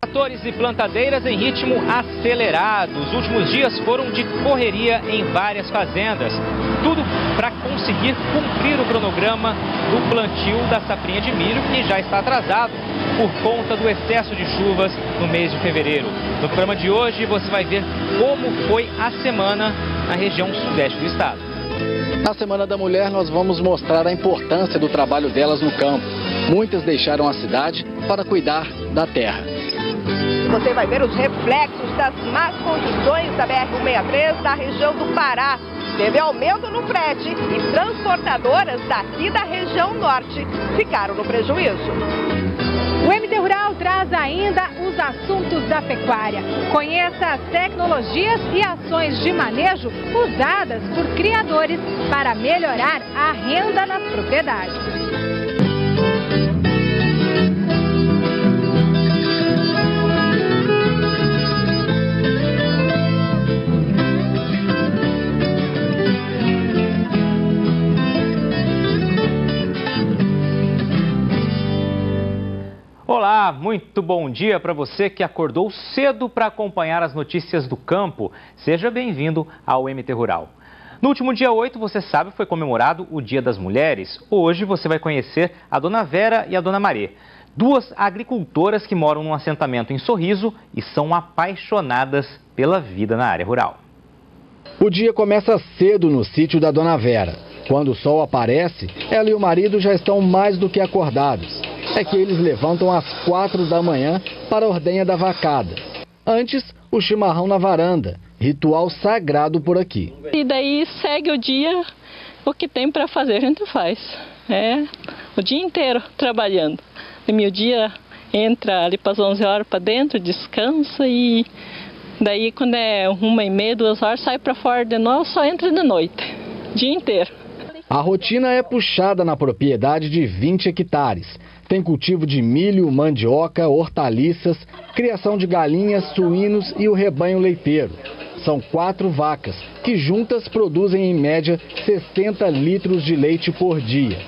Tratores e plantadeiras em ritmo acelerado. Os últimos dias foram de correria em várias fazendas. Tudo para conseguir cumprir o cronograma do plantio da safrinha de milho, que já está atrasado por conta do excesso de chuvas no mês de fevereiro. No programa de hoje você vai ver como foi a semana na região sudeste do estado. Na Semana da Mulher nós vamos mostrar a importância do trabalho delas no campo. Muitas deixaram a cidade para cuidar da terra. Você vai ver os reflexos das más condições da BR-163 da região do Pará. Teve aumento no frete e transportadoras daqui da região norte ficaram no prejuízo. O MT Rural traz ainda os assuntos da pecuária. Conheça as tecnologias e ações de manejo usadas por criadores para melhorar a renda nas propriedades. Olá, muito bom dia para você que acordou cedo para acompanhar as notícias do campo. Seja bem-vindo ao MT Rural. No último dia 8, você sabe, foi comemorado o Dia das Mulheres. Hoje você vai conhecer a Dona Vera e a Dona Marê, duas agricultoras que moram num assentamento em Sorriso e são apaixonadas pela vida na área rural. O dia começa cedo no sítio da Dona Vera. Quando o sol aparece, ela e o marido já estão mais do que acordados. É que eles levantam às 4 da manhã para a ordenha da vacada. Antes, o chimarrão na varanda, ritual sagrado por aqui. E daí segue o dia, o que tem para fazer a gente faz. O dia inteiro trabalhando. E meu dia entra ali para as 11 horas para dentro, descansa e daí quando é 1h30, 2 horas, sai para fora de novo, só entra de noite, o dia inteiro. A rotina é puxada na propriedade de 20 hectares. Tem cultivo de milho, mandioca, hortaliças, criação de galinhas, suínos e o rebanho leiteiro. São 4 vacas, que juntas produzem em média 60 litros de leite por dia.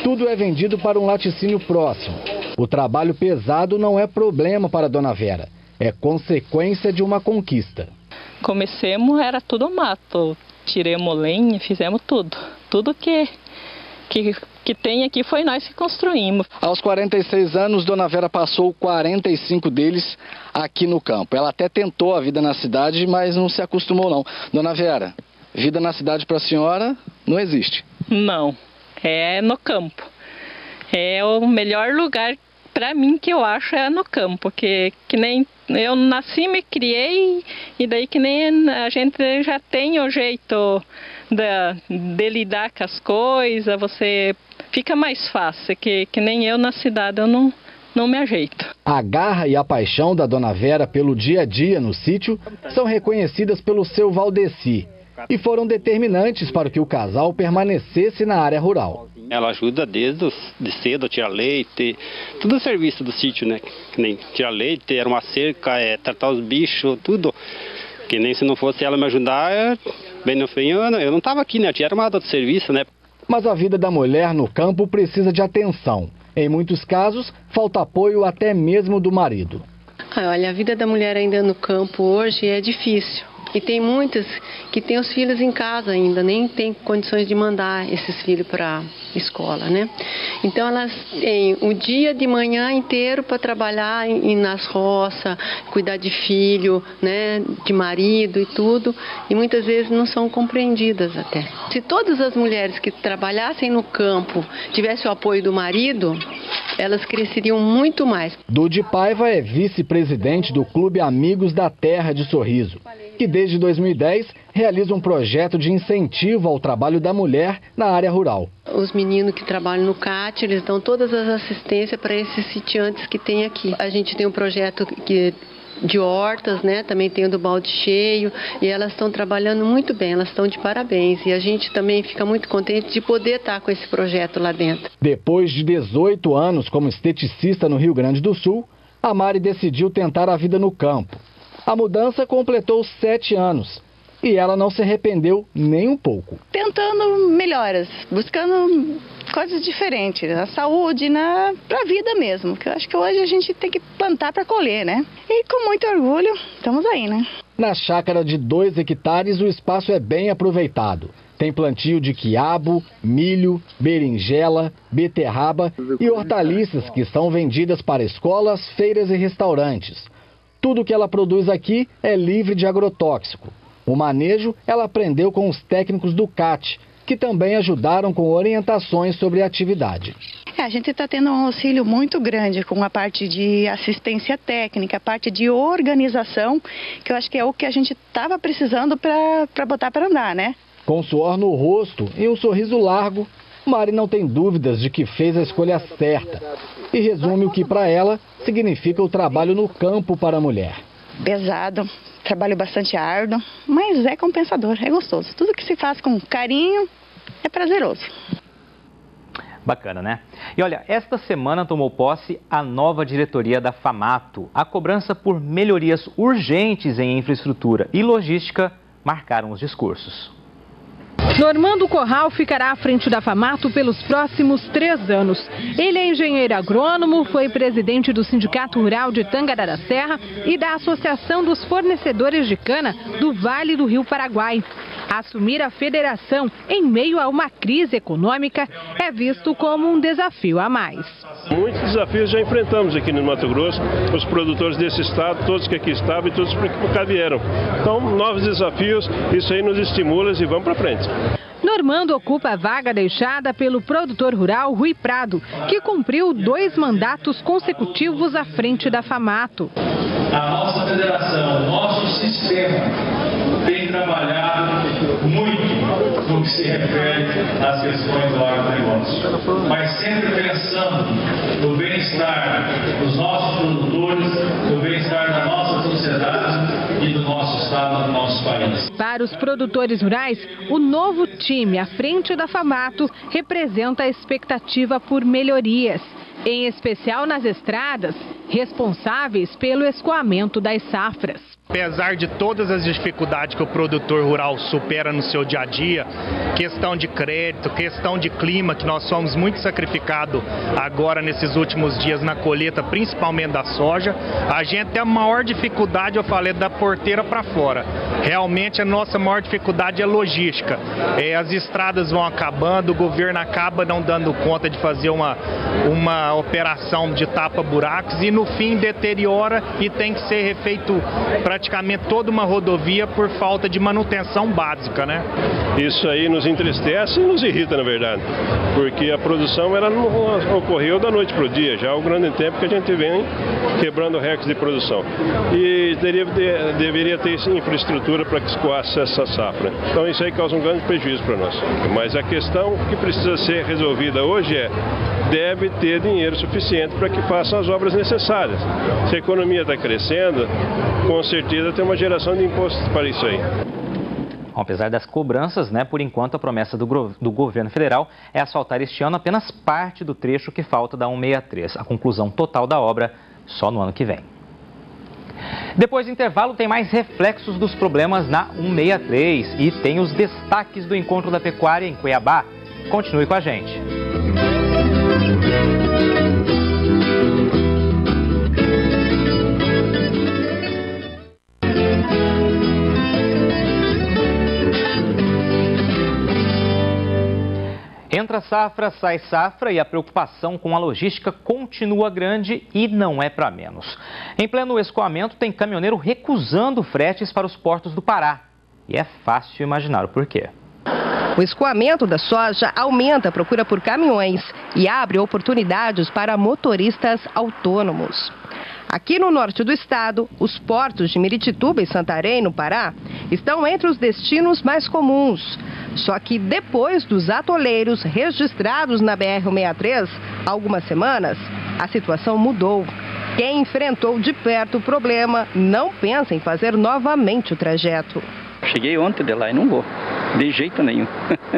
Tudo é vendido para um laticínio próximo. O trabalho pesado não é problema para a Dona Vera, é consequência de uma conquista. Comecemos, era tudo mato, tiremos lenha, fizemos tudo. Tudo que tem aqui foi nós que construímos. Aos 46 anos, Dona Vera passou 45 deles aqui no campo. Ela até tentou a vida na cidade, mas não se acostumou não. Dona Vera, vida na cidade para a senhora não existe? Não, é no campo. É o melhor lugar para mim que eu acho é no campo, que nem eu nasci, me criei e daí que nem a gente já tem o jeito de lidar com as coisas, você fica mais fácil, que nem eu na cidade eu não me ajeito. A garra e a paixão da Dona Vera pelo dia a dia no sítio são reconhecidas pelo seu Valdeci e foram determinantes para que o casal permanecesse na área rural. Ela ajuda desde de cedo a tirar leite, tudo o serviço do sítio, né? Que nem tirar leite, era uma cerca, tratar os bichos, tudo. Que nem se não fosse ela me ajudar, bem no fim eu não estava aqui, né? Eu tinha armado outro serviço, né? Mas a vida da mulher no campo precisa de atenção. Em muitos casos, falta apoio até mesmo do marido. Olha, a vida da mulher ainda no campo hoje é difícil. E tem muitas que têm os filhos em casa ainda, nem tem condições de mandar esses filhos para a escola, né? Então elas têm o dia de manhã inteiro para trabalhar nas roças, cuidar de filho, né, de marido e tudo, e muitas vezes não são compreendidas até. Se todas as mulheres que trabalhassem no campo tivessem o apoio do marido, elas cresceriam muito mais. Dude Paiva é vice-presidente do Clube Amigos da Terra de Sorriso, que desde 2010 realiza um projeto de incentivo ao trabalho da mulher na área rural. Os meninos que trabalham no CAT, eles dão todas as assistências para esses sitiantes que tem aqui. A gente tem um projeto de hortas, né? Também tem o do balde cheio, e elas estão trabalhando muito bem, elas estão de parabéns. E a gente também fica muito contente de poder estar com esse projeto lá dentro. Depois de 18 anos como esteticista no Rio Grande do Sul, a Mari decidiu tentar a vida no campo. A mudança completou 7 anos e ela não se arrependeu nem um pouco. Tentando melhoras, buscando coisas diferentes, na saúde, para a vida mesmo, que eu acho que hoje a gente tem que plantar para colher, né? E com muito orgulho, estamos aí, né? Na chácara de 2 hectares, o espaço é bem aproveitado. Tem plantio de quiabo, milho, berinjela, beterraba e hortaliças que são vendidas para escolas, feiras e restaurantes. Tudo que ela produz aqui é livre de agrotóxico. O manejo ela aprendeu com os técnicos do CAT, que também ajudaram com orientações sobre a atividade. A gente está tendo um auxílio muito grande com a parte de assistência técnica, a parte de organização, que eu acho que é o que a gente estava precisando para botar para andar, né? Com suor no rosto e um sorriso largo, Mari não tem dúvidas de que fez a escolha certa e resume o que para ela significa o trabalho no campo para a mulher. Pesado, trabalho bastante árduo, mas é compensador, é gostoso. Tudo que se faz com carinho é prazeroso. Bacana, né? E olha, esta semana tomou posse a nova diretoria da FAMATO. A cobrança por melhorias urgentes em infraestrutura e logística marcaram os discursos. Normando Corral ficará à frente da FAMATO pelos próximos 3 anos. Ele é engenheiro agrônomo, foi presidente do Sindicato Rural de Tangará da Serra e da Associação dos Fornecedores de Cana do Vale do Rio Paraguai. Assumir a federação em meio a uma crise econômica é visto como um desafio a mais. Muitos desafios já enfrentamos aqui no Mato Grosso, os produtores desse estado, todos que aqui estavam e todos que cá vieram. Então, novos desafios, isso aí nos estimula e vamos para frente. Normando ocupa a vaga deixada pelo produtor rural Rui Prado, que cumpriu 2 mandatos consecutivos à frente da FAMATO. A nossa federação, o nosso sistema tem trabalhado muito no que se refere às questões do agronegócio, mas sempre pensando no bem-estar dos nossos produtores, no bem-estar da nossa sociedade e do nosso estado, do nosso país. Para os produtores rurais, o novo time à frente da FAMATO representa a expectativa por melhorias, em especial nas estradas, responsáveis pelo escoamento das safras. Apesar de todas as dificuldades que o produtor rural supera no seu dia a dia, questão de crédito, questão de clima, que nós somos muito sacrificados agora nesses últimos dias na colheita, principalmente da soja, a gente tem a maior dificuldade, eu falei, da porteira para fora. Realmente a nossa maior dificuldade é logística. As estradas vão acabando, o governo acaba não dando conta de fazer uma operação de tapa-buracos e no fim deteriora e tem que ser refeito praticamente toda uma rodovia por falta de manutenção básica, né? Isso aí nos entristece e nos irrita, na verdade, porque a produção ela não ocorreu da noite para o dia, já há um grande tempo que a gente vem quebrando recordes de produção e deveria ter infraestrutura para que escoasse essa safra. Então isso aí causa um grande prejuízo para nós. Mas a questão que precisa ser resolvida hoje deve ter dinheiro suficiente para que façam as obras necessárias. Se a economia está crescendo, com certeza tem uma geração de impostos para isso aí. Apesar das cobranças, por enquanto a promessa do governo federal é asfaltar este ano apenas parte do trecho que falta da 163. A conclusão total da obra só no ano que vem. Depois do intervalo tem mais reflexos dos problemas na 163 e tem os destaques do encontro da pecuária em Cuiabá. Continue com a gente. Entra safra, sai safra e a preocupação com a logística continua grande e não é para menos. Em pleno escoamento tem caminhoneiro recusando fretes para os portos do Pará. E é fácil imaginar o porquê. O escoamento da soja aumenta a procura por caminhões e abre oportunidades para motoristas autônomos. Aqui no norte do estado, os portos de Miritituba e Santarém, no Pará, estão entre os destinos mais comuns. Só que depois dos atoleiros registrados na BR-163, há algumas semanas, a situação mudou. Quem enfrentou de perto o problema não pensa em fazer novamente o trajeto. Cheguei ontem de lá e não vou, de jeito nenhum.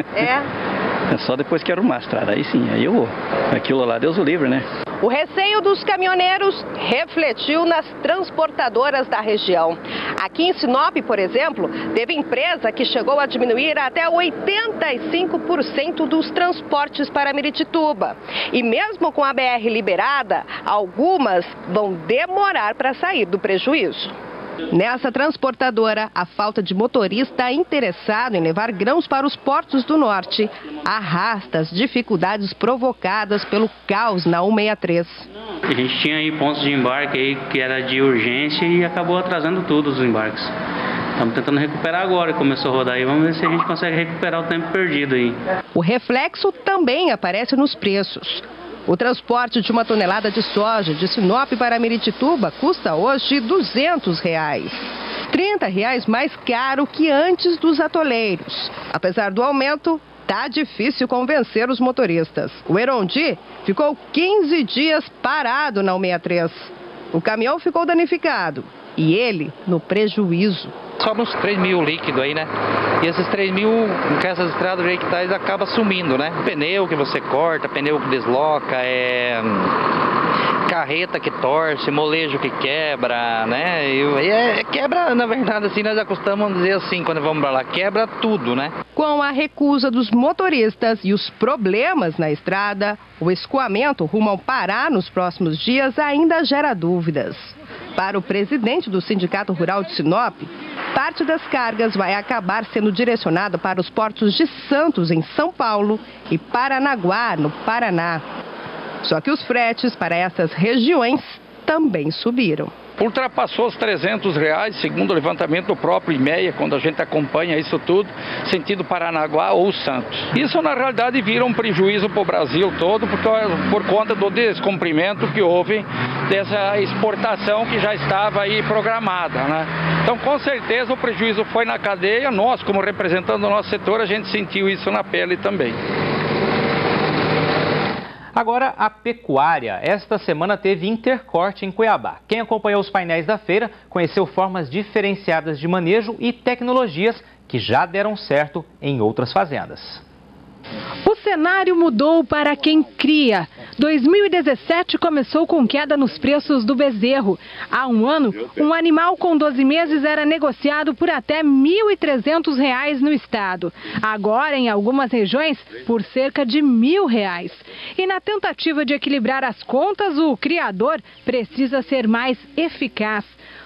É só depois que arrumar a estrada, aí sim, aí eu vou. Aquilo lá, Deus o livre, né? O receio dos caminhoneiros refletiu nas transportadoras da região. Aqui em Sinop, por exemplo, teve empresa que chegou a diminuir até 85% dos transportes para Miritituba. E mesmo com a BR liberada, algumas vão demorar para sair do prejuízo. Nessa transportadora, a falta de motorista interessado em levar grãos para os portos do norte arrasta as dificuldades provocadas pelo caos na 163. A gente tinha aí pontos de embarque aí que era de urgência e acabou atrasando tudo os embarques. Estamos tentando recuperar agora, começou a rodar aí, vamos ver se a gente consegue recuperar o tempo perdido aí. O reflexo também aparece nos preços. O transporte de uma tonelada de soja de Sinop para Miritituba custa hoje R$ 200. R$ 30 mais caro que antes dos atoleiros. Apesar do aumento, tá difícil convencer os motoristas. O Erondi ficou 15 dias parado na 163. O caminhão ficou danificado e ele no prejuízo. Sobra uns 3 mil líquido aí, né? E esses 3 mil, com essas estradas aí que tá, eles acabam sumindo, né? Pneu que você corta, pneu que desloca, carreta que torce, molejo que quebra, né? Quebra, na verdade, assim, nós acostumamos dizer assim, quando vamos pra lá, quebra tudo, né? Com a recusa dos motoristas e os problemas na estrada, o escoamento rumo ao Pará nos próximos dias ainda gera dúvidas. Para o presidente do Sindicato Rural de Sinop, parte das cargas vai acabar sendo direcionada para os portos de Santos, em São Paulo, e Paranaguá, no Paraná. Só que os fretes para essas regiões também subiram. Ultrapassou os R$300, segundo o levantamento do próprio IMEA, quando a gente acompanha isso tudo, sentido Paranaguá ou Santos. Isso, na realidade, vira um prejuízo para o Brasil todo, por conta do descumprimento que houve dessa exportação que já estava aí programada, né? Então, com certeza, o prejuízo foi na cadeia. Nós, como representante do nosso setor, a gente sentiu isso na pele também. Agora, a pecuária. Esta semana teve intercorte em Cuiabá. Quem acompanhou os painéis da feira conheceu formas diferenciadas de manejo e tecnologias que já deram certo em outras fazendas. O cenário mudou para quem cria. 2017 começou com queda nos preços do bezerro. Há um ano, um animal com 12 meses era negociado por até R$ 1.300 no estado. Agora, em algumas regiões, por cerca de R$ 1.000. E na tentativa de equilibrar as contas, o criador precisa ser mais eficaz.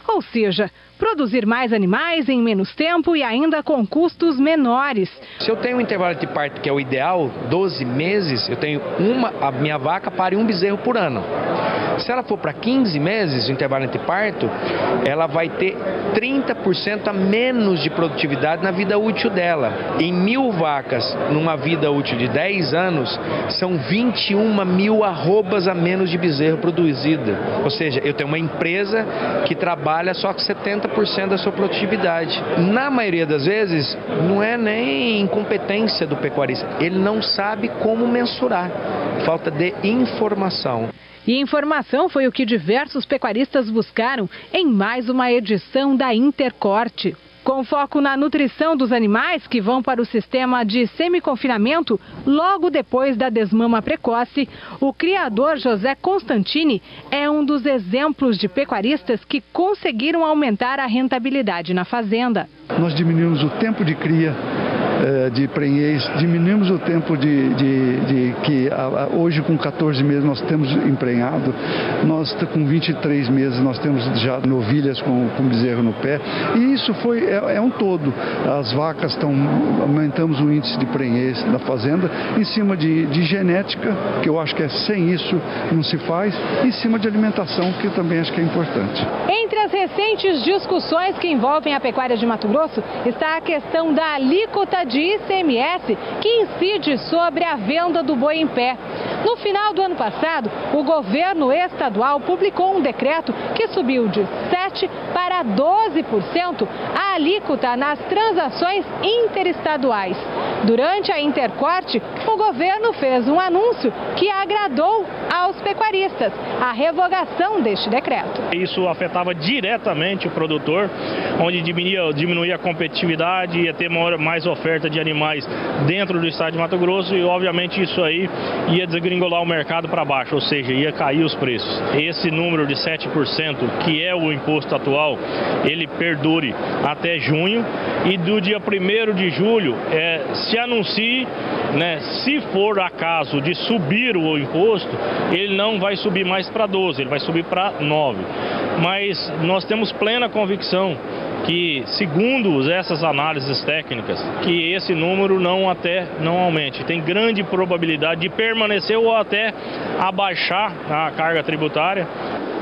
Ou seja, produzir mais animais em menos tempo e ainda com custos menores. Se eu tenho um intervalo de parto que é o ideal, 12 meses, eu tenho a minha vaca pare um bezerro por ano. Se ela for para 15 meses, o intervalo entre parto, ela vai ter 30% a menos de produtividade na vida útil dela. Em 1.000 vacas, numa vida útil de 10 anos, são 21.000 arrobas a menos de bezerro produzida. Ou seja, eu tenho uma empresa que trabalha só com 70% da sua produtividade. Na maioria das vezes, não é nem incompetência do pecuarista, ele não sabe como mensurar. Falta de informação. E informação foi o que diversos pecuaristas buscaram em mais uma edição da Intercorte. Com foco na nutrição dos animais que vão para o sistema de semi-confinamento logo depois da desmama precoce, o criador José Constantini é um dos exemplos de pecuaristas que conseguiram aumentar a rentabilidade na fazenda. Nós diminuímos o tempo de cria de prenhez, diminuímos o tempo que hoje com 14 meses nós temos emprenhado, nós com 23 meses nós temos já novilhas com bezerro no pé, e isso é um todo. As vacas aumentamos o índice de prenhez da fazenda em cima de genética, que eu acho que sem isso não se faz, e em cima de alimentação, que eu também acho que é importante. Entre as recentes discussões que envolvem a pecuária de Mato Grosso está a questão da alíquota de ICMS, que incide sobre a venda do boi em pé. No final do ano passado, o governo estadual publicou um decreto que subiu de 7% para 12% a alíquota nas transações interestaduais. Durante a Intercorte, o governo fez um anúncio que agradou aos pecuaristas, a revogação deste decreto. Isso afetava diretamente o produtor, onde diminuía a competitividade, ia ter mais oferta de animais dentro do estado de Mato Grosso e, obviamente, isso aí ia desgringolar o mercado para baixo, ou seja, ia cair os preços. Esse número de 7%, que é o imposto atual, ele perdure até junho e do dia 1º de julho se anuncie, se for acaso de subir o imposto, ele não vai subir mais para 12, ele vai subir para 9. Mas nós temos plena convicção que, segundo essas análises técnicas, que esse número não aumente. Tem grande probabilidade de permanecer ou até abaixar a carga tributária.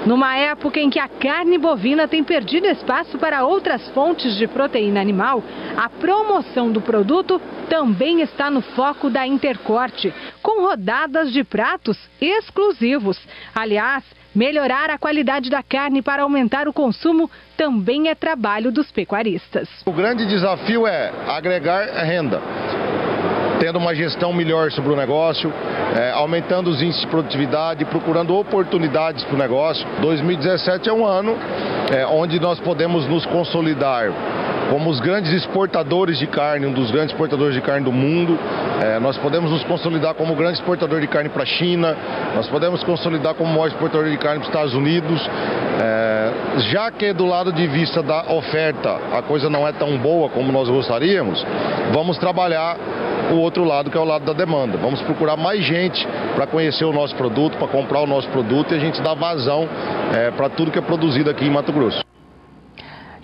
Numa época em que a carne bovina tem perdido espaço para outras fontes de proteína animal, a promoção do produto também está no foco da Intercorte, com rodadas de pratos exclusivos. Aliás, melhorar a qualidade da carne para aumentar o consumo também é trabalho dos pecuaristas. O grande desafio é agregar renda, tendo uma gestão melhor sobre o negócio, aumentando os índices de produtividade, procurando oportunidades para o negócio. 2017 é um ano onde nós podemos nos consolidar como os grandes exportadores de carne, um dos grandes exportadores de carne do mundo. Nós podemos nos consolidar como grande exportador de carne para a China, nós podemos consolidar como maior exportador de carne para os Estados Unidos. Já que do lado de vista da oferta a coisa não é tão boa como nós gostaríamos, vamos trabalhar o outro lado, que é o lado da demanda. Vamos procurar mais gente para conhecer o nosso produto, para comprar o nosso produto e a gente dar vazão para tudo que é produzido aqui em Mato Grosso.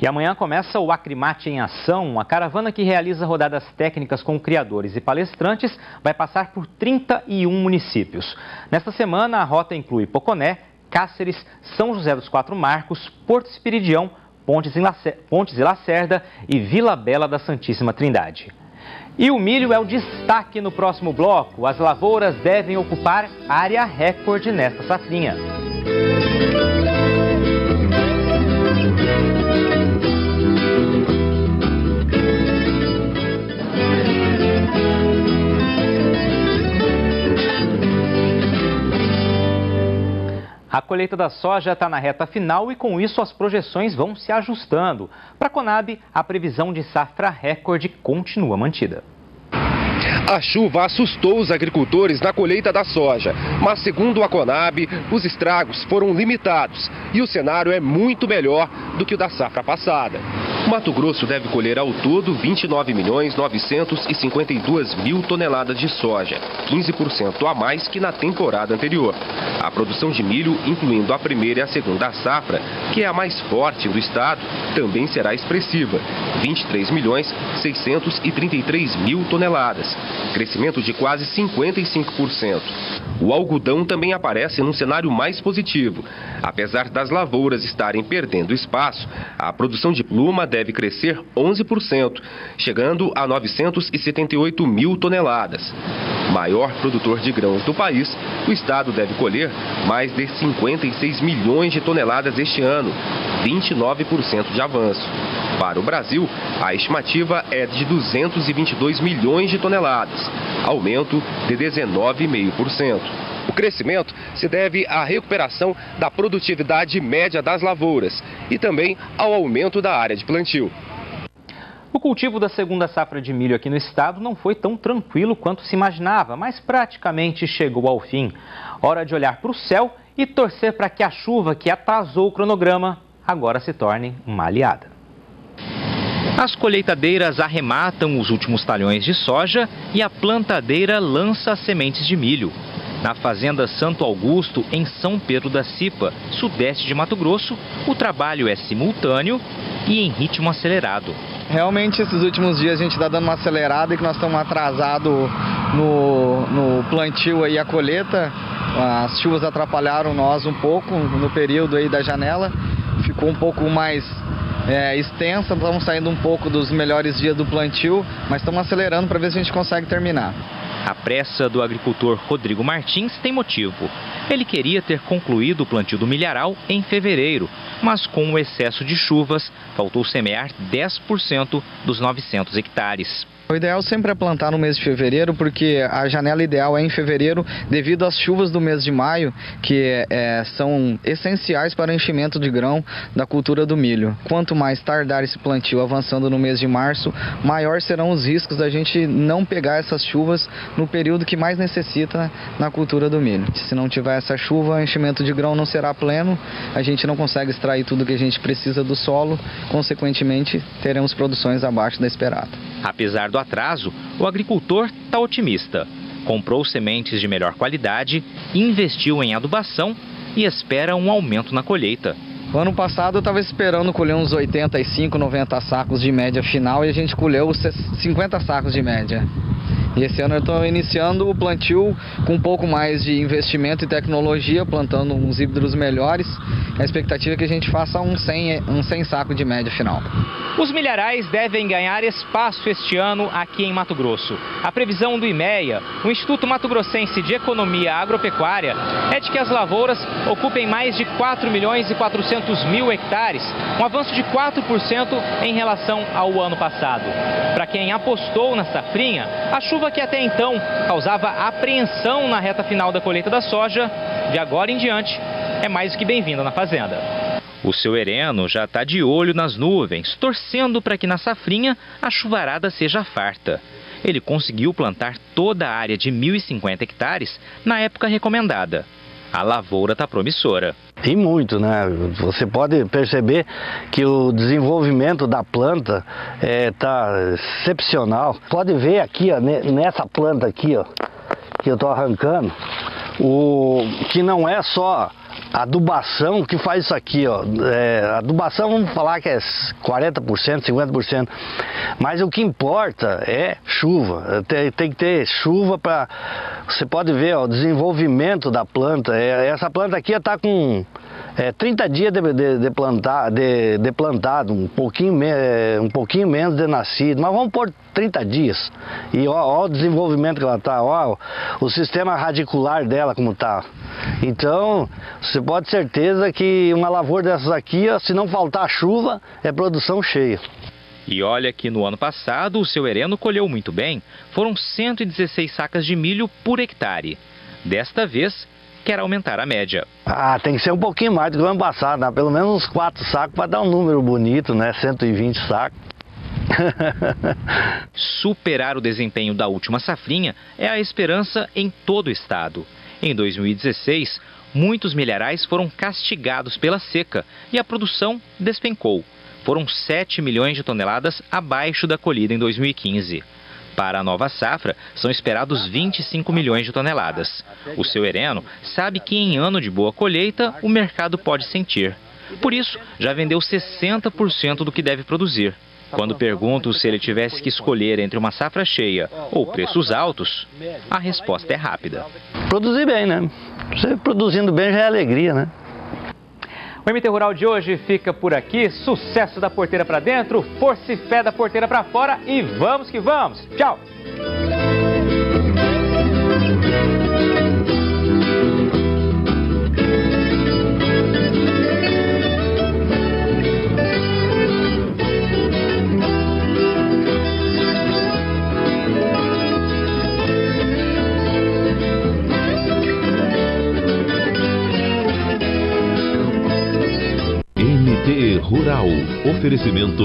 E amanhã começa o Acrimate em Ação, uma caravana que realiza rodadas técnicas com criadores e palestrantes, vai passar por 31 municípios. Nesta semana, a rota inclui Poconé, Cáceres, São José dos Quatro Marcos, Porto Espiridião, Pontes e Lacerda e Vila Bela da Santíssima Trindade. E o milho é o destaque no próximo bloco. As lavouras devem ocupar área recorde nesta safrinha. A colheita da soja está na reta final e, com isso, as projeções vão se ajustando. Para a Conab, a previsão de safra recorde continua mantida. A chuva assustou os agricultores na colheita da soja, mas segundo a Conab, os estragos foram limitados e o cenário é muito melhor do que o da safra passada. Mato Grosso deve colher ao todo 29.952.000 toneladas de soja, 15% a mais que na temporada anterior. A produção de milho, incluindo a primeira e a segunda safra, que é a mais forte do estado, também será expressiva, 23.633.000 toneladas, crescimento de quase 55%. O algodão também aparece num cenário mais positivo. Apesar das lavouras estarem perdendo espaço, a produção de pluma deve crescer 11%, chegando a 978.000 toneladas. Maior produtor de grãos do país, o estado deve colher mais de 56 milhões de toneladas este ano, 29% de avanço. Para o Brasil, a estimativa é de 222 milhões de toneladas, aumento de 19,5%. O crescimento se deve à recuperação da produtividade média das lavouras e também ao aumento da área de plantio. O cultivo da segunda safra de milho aqui no estado não foi tão tranquilo quanto se imaginava, mas praticamente chegou ao fim. Hora de olhar para o céu e torcer para que a chuva que atrasou o cronograma agora se torne uma aliada. As colheitadeiras arrematam os últimos talhões de soja e a plantadeira lança as sementes de milho. Na fazenda Santo Augusto, em São Pedro da Cipa, sudeste de Mato Grosso, o trabalho é simultâneo e em ritmo acelerado. Realmente, esses últimos dias a gente está dando uma acelerada e que nós estamos atrasados no plantio e a colheita. As chuvas atrapalharam nós um pouco no período aí da janela, ficou um pouco mais extensa, estamos saindo um pouco dos melhores dias do plantio, mas estamos acelerando para ver se a gente consegue terminar. A pressa do agricultor Rodrigo Martins tem motivo. Ele queria ter concluído o plantio do milharal em fevereiro, mas com o excesso de chuvas, faltou semear 10% dos 900 hectares. O ideal sempre é plantar no mês de fevereiro, porque a janela ideal é em fevereiro, devido às chuvas do mês de maio, que são essenciais para o enchimento de grão da cultura do milho. Quanto mais tardar esse plantio avançando no mês de março, maior serão os riscos da gente não pegar essas chuvas no período que mais necessita na cultura do milho. Se não tiver essa chuva, o enchimento de grão não será pleno, a gente não consegue extrair tudo que a gente precisa do solo, consequentemente teremos produções abaixo da esperada. Apesar do atraso, o agricultor está otimista. Comprou sementes de melhor qualidade, investiu em adubação e espera um aumento na colheita. O ano passado eu estava esperando colher uns 85, 90 sacos de média final e a gente colheu 50 sacos de média. E esse ano eu estou iniciando o plantio com um pouco mais de investimento e tecnologia, plantando uns híbridos melhores. A expectativa é que a gente faça uns 100 sacos de média final. Os milharais devem ganhar espaço este ano aqui em Mato Grosso. A previsão do IMEA, o Instituto Mato Grossense de Economia Agropecuária, é de que as lavouras ocupem mais de 4.400.000 hectares, um avanço de 4% em relação ao ano passado. Para quem apostou na safrinha, a chuva que até então causava apreensão na reta final da colheita da soja, de agora em diante, é mais do que bem-vinda na fazenda. O seu Hereno já está de olho nas nuvens, torcendo para que na safrinha a chuvarada seja farta. Ele conseguiu plantar toda a área de 1.050 hectares na época recomendada. A lavoura está promissora. E muito, né? Você pode perceber que o desenvolvimento da planta está excepcional. Pode ver aqui, ó, nessa planta aqui, ó, que eu estou arrancando, que não é só a adubação que faz isso aqui, ó. Adubação, vamos falar que é 40%, 50%. Mas o que importa é chuva. Tem que ter chuva para... Você pode ver, ó, o desenvolvimento da planta. Essa planta aqui está com 30 dias de plantado, um pouquinho menos de nascido. Mas vamos pôr 30 dias. E ó o desenvolvimento que ela está, ó o sistema radicular dela como está. Então, você pode ter certeza que uma lavoura dessas aqui, ó, se não faltar chuva, é produção cheia. E olha que no ano passado o seu Hereno colheu muito bem. Foram 116 sacas de milho por hectare. Desta vez, quer aumentar a média. Tem que ser um pouquinho mais do que o ano passado, né? Pelo menos uns 4 sacos para dar um número bonito, né? 120 sacos. Superar o desempenho da última safrinha é a esperança em todo o estado. Em 2016, muitos milharais foram castigados pela seca e a produção despencou. Foram 7 milhões de toneladas abaixo da colhida em 2015. Para a nova safra, são esperados 25 milhões de toneladas. O seu Hereno sabe que em ano de boa colheita, o mercado pode sentir. Por isso, já vendeu 60% do que deve produzir. Quando pergunto se ele tivesse que escolher entre uma safra cheia ou preços altos, a resposta é rápida. Produzir bem, né? Você produzindo bem já é alegria, né? O MT Rural de hoje fica por aqui. Sucesso da porteira para dentro, força e fé da porteira para fora e vamos que vamos. Tchau! Rural. Oferecimento